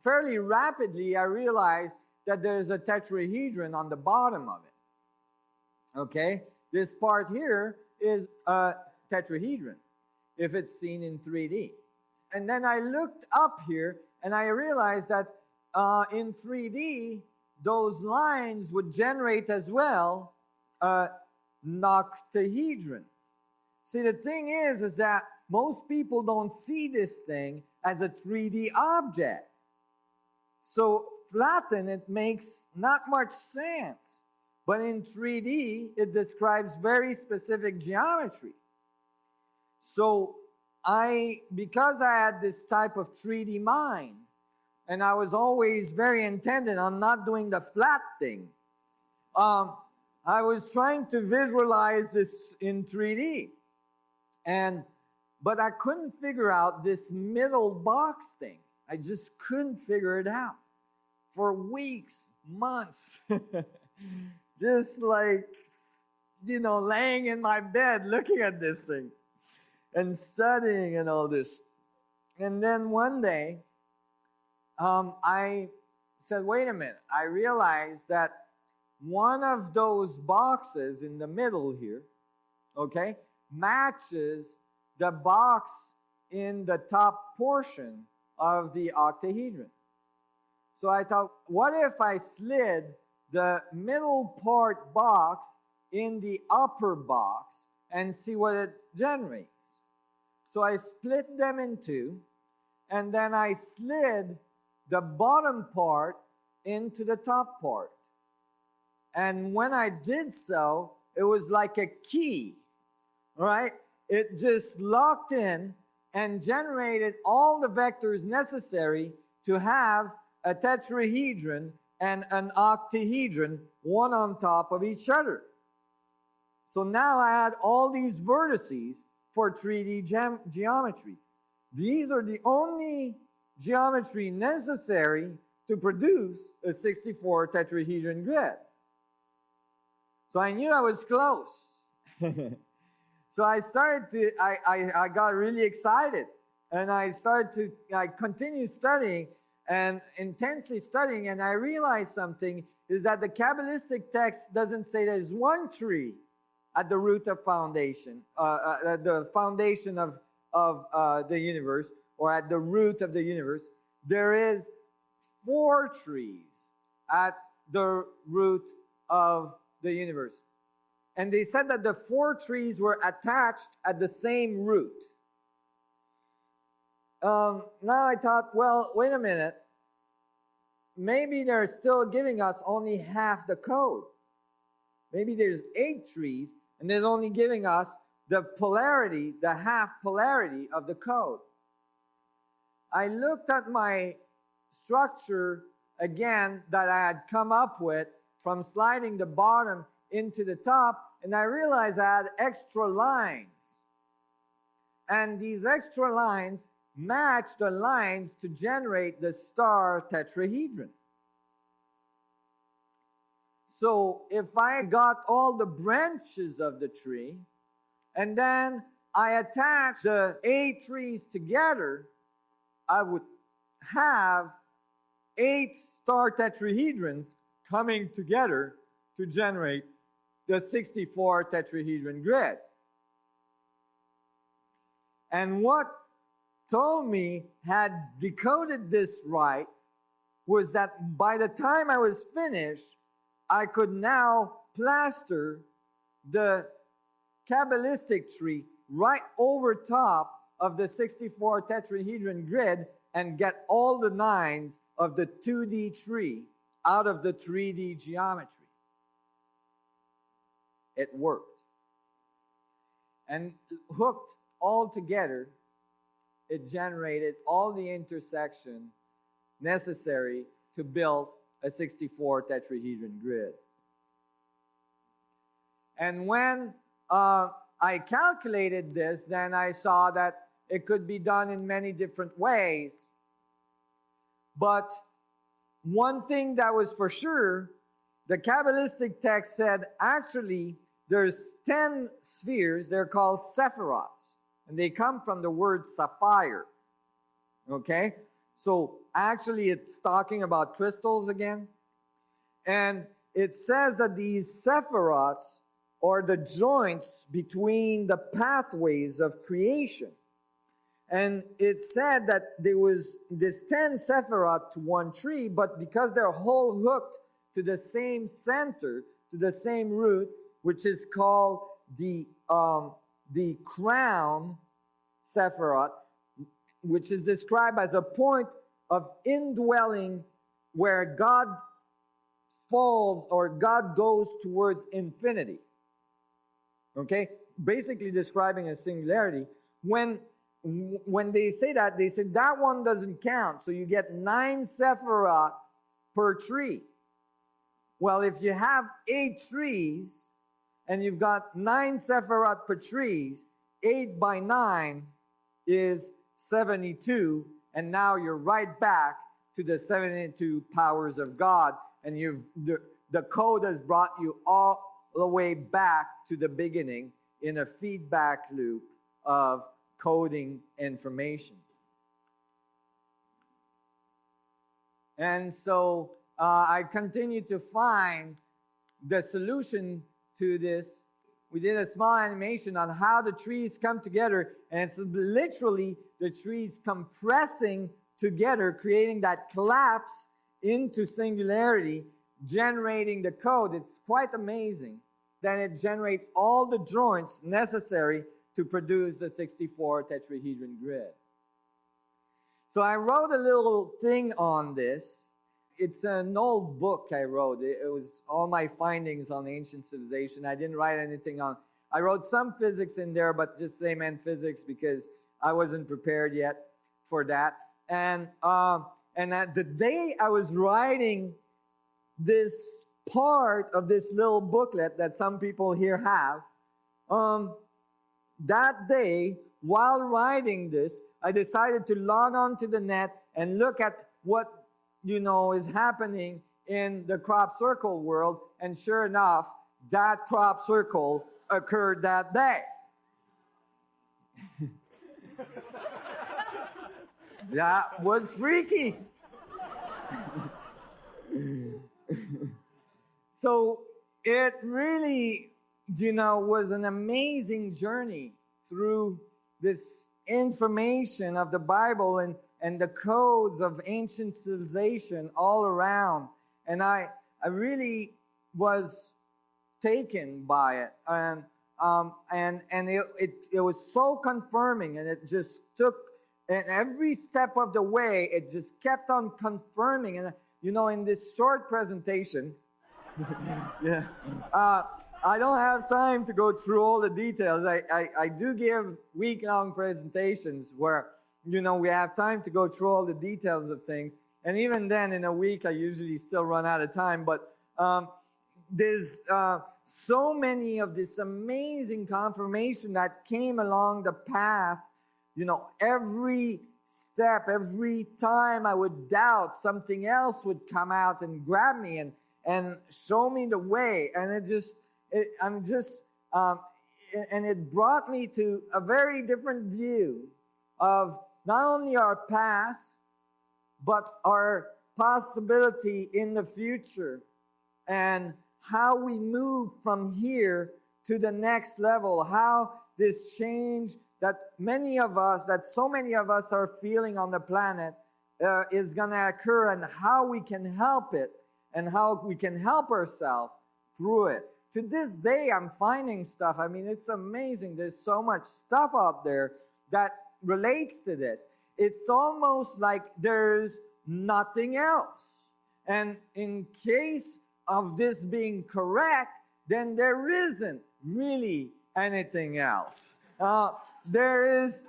fairly rapidly I realize that there's a tetrahedron on the bottom of it. Okay? This part here is a tetrahedron, if it's seen in 3D. And then I looked up here, and I realized that in 3D, those lines would generate as well an octahedron. See, the thing is that most people don't see this thing as a 3D object. So flatten it makes not much sense. But in 3D, it describes very specific geometry. So because I had this type of 3D mind, and I was always very intended on not doing the flat thing, I was trying to visualize this in 3D. But I couldn't figure out this middle box thing. I just couldn't figure it out. For weeks, months. Just like, laying in my bed looking at this thing. And studying and all this. And then one day, I said, wait a minute. I realized that one of those boxes in the middle here, okay, matches the box in the top portion of the octahedron. So I thought, what if I slid the middle part box in the upper box and see what it generates? So I split them in two, and then I slid the bottom part into the top part. And when I did so, it was like a key, right? It just locked in and generated all the vectors necessary to have a tetrahedron and an octahedron, one on top of each other. So now I had all these vertices for 3D geometry. These are the only geometry necessary to produce a 64 tetrahedron grid. So I knew I was close. So I got really excited, and I continued studying and intensely studying, and I realized something is that the Kabbalistic text doesn't say there's one tree at the root of foundation, the foundation of the universe, or at the root of the universe. There is 4 trees at the root of the universe. And they said that the 4 trees were attached at the same root. Now I thought, well, wait a minute. Maybe they're still giving us only half the code. Maybe there's 8 trees, and they're only giving us the polarity, the half polarity of the code. I looked at my structure again that I had come up with from sliding the bottom into the top, and I realized I had extra lines. And these extra lines match the lines to generate the star tetrahedron. So if I got all the branches of the tree, and then I attach the 8 trees together, I would have 8 star tetrahedrons coming together to generate the 64 tetrahedron grid. And what told me had decoded this right was that by the time I was finished, I could now plaster the Kabbalistic tree right over top of the 64 tetrahedron grid and get all the 9s of the 2D tree out of the 3D geometry. It worked. And hooked all together, it generated all the intersection necessary to build a 64 tetrahedron grid. And when I calculated this, then I saw that it could be done in many different ways. But one thing that was for sure, the Kabbalistic text said actually there's 10 spheres. They're called sephirots, and they come from the word sapphire. Okay? So actually it's talking about crystals again. And it says that these sephirots are the joints between the pathways of creation. And it said that there was this 10 sephirot to one tree, but because they're all hooked to the same center, to the same root, which is called the crown sephirot, which is described as a point of indwelling where God falls or God goes towards infinity. Okay? Basically describing a singularity. When they say that, they say that one doesn't count. So you get 9 sephirot per tree. Well, if you have 8 trees and you've got 9 sephirot per trees, 8 by 9 is 72. And now you're right back to the 72 powers of God. And the code has brought you all the way back to the beginning in a feedback loop of coding information. And so I continue to find the solution to this. We did a small animation on how the trees come together, and it's literally the trees compressing together, creating that collapse into singularity, generating the code. It's quite amazing. Then it generates all the joints necessary to produce the 64 tetrahedron grid. So I wrote a little thing on this. It's an old book I wrote. It was all my findings on ancient civilization. I didn't write anything on. I wrote some physics in there, but just layman physics because I wasn't prepared yet for that. And at the day I was writing this part of this little booklet that some people here have, that day, while writing this, I decided to log on to the net and look at what, is happening in the crop circle world. And sure enough, that crop circle occurred that day. That was freaky. So it really, was an amazing journey through this information of the Bible and the codes of ancient civilization all around. And I really was taken by it. And it was so confirming, and it just took, and every step of the way, it just kept on confirming. And, in this short presentation, yeah. I don't have time to go through all the details. I do give week-long presentations where, we have time to go through all the details of things. And even then, in a week, I usually still run out of time. But there's so many of this amazing confirmation that came along the path. Every step, every time I would doubt, something else would come out and grab me and show me the way. And and it brought me to a very different view of not only our past, but our possibility in the future and how we move from here to the next level, how this change that so many of us are feeling on the planet is going to occur, and how we can help it and how we can help ourselves through it. To this day, I'm finding stuff. I mean, it's amazing. There's so much stuff out there that relates to this. It's almost like there's nothing else. And in case of this being correct, then there isn't really anything else. There is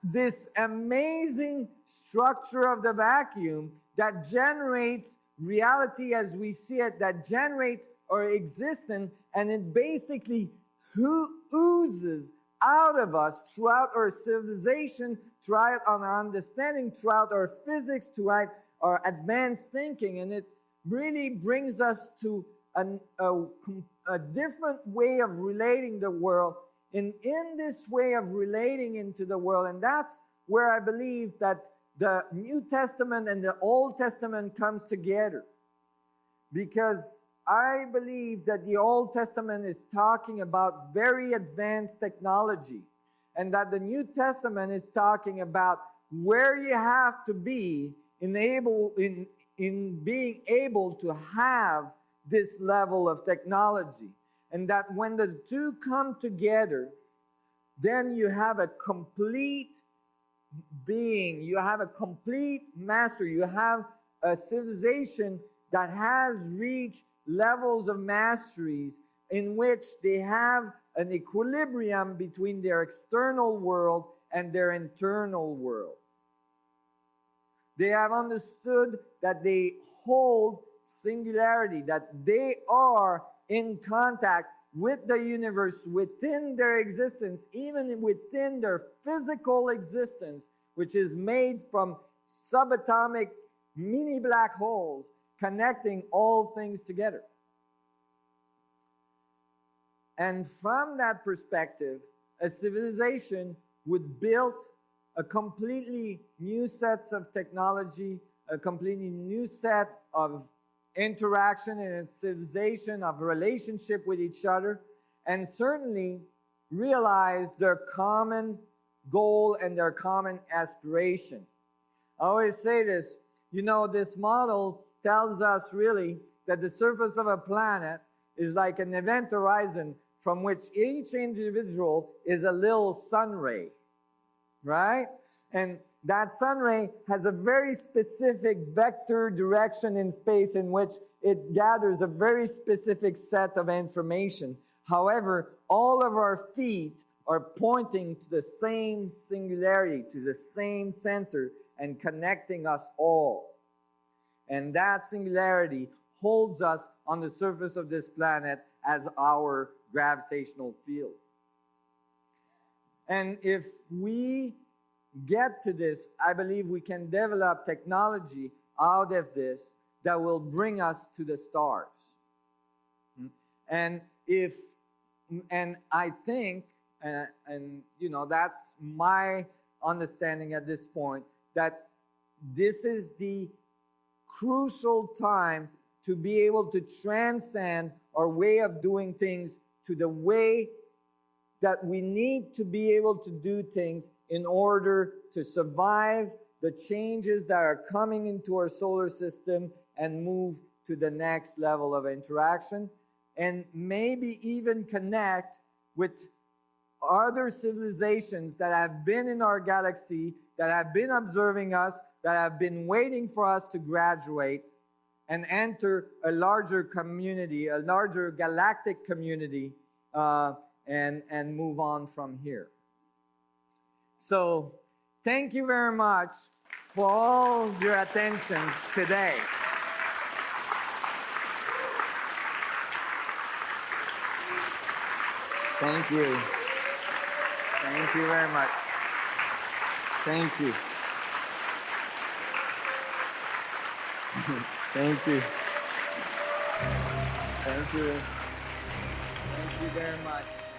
this amazing structure of the vacuum that generates reality as we see it, that generates our existence, and it basically oozes out of us throughout our civilization, throughout our understanding, throughout our physics, throughout our advanced thinking, and it really brings us to a different way of relating the world. And in this way of relating into the world, and that's where I believe that the New Testament and the Old Testament comes together. Because I believe that the Old Testament is talking about very advanced technology. and that the New Testament is talking about where you have to be in being able to have this level of technology. And that when the two come together, then you have a complete being, you have a complete master, you have a civilization that has reached levels of masteries in which they have an equilibrium between their external world and their internal world. They have understood that they hold singularity, that they are in contact with the universe within their existence, even within their physical existence, which is made from subatomic mini black holes connecting all things together. And from that perspective, a civilization would build a completely new set of technology, a completely new set of interaction in its civilization, of relationship with each other, and certainly realize their common goal and their common aspiration. I always say this, you know, this model tells us really that the surface of a planet is like an event horizon from which each individual is a little sun ray, right? And that sun ray has a very specific vector direction in space in which it gathers a very specific set of information. However, all of our feet are pointing to the same singularity, to the same center, and connecting us all. And that singularity holds us on the surface of this planet as our gravitational field. And if we get to this, I believe we can develop technology out of this that will bring us to the stars. And I think, and you know, that's my understanding at this point, that this is the crucial time to be able to transcend our way of doing things to the way that we need to be able to do things in order to survive the changes that are coming into our solar system and move to the next level of interaction, and maybe even connect with other civilizations that have been in our galaxy, that have been observing us, that have been waiting for us to graduate and enter a larger community, a larger galactic community, and move on from here. So, thank you very much for all your attention today. Thank you. Thank you very much. Thank you. Thank you. Thank you. Thank you very much.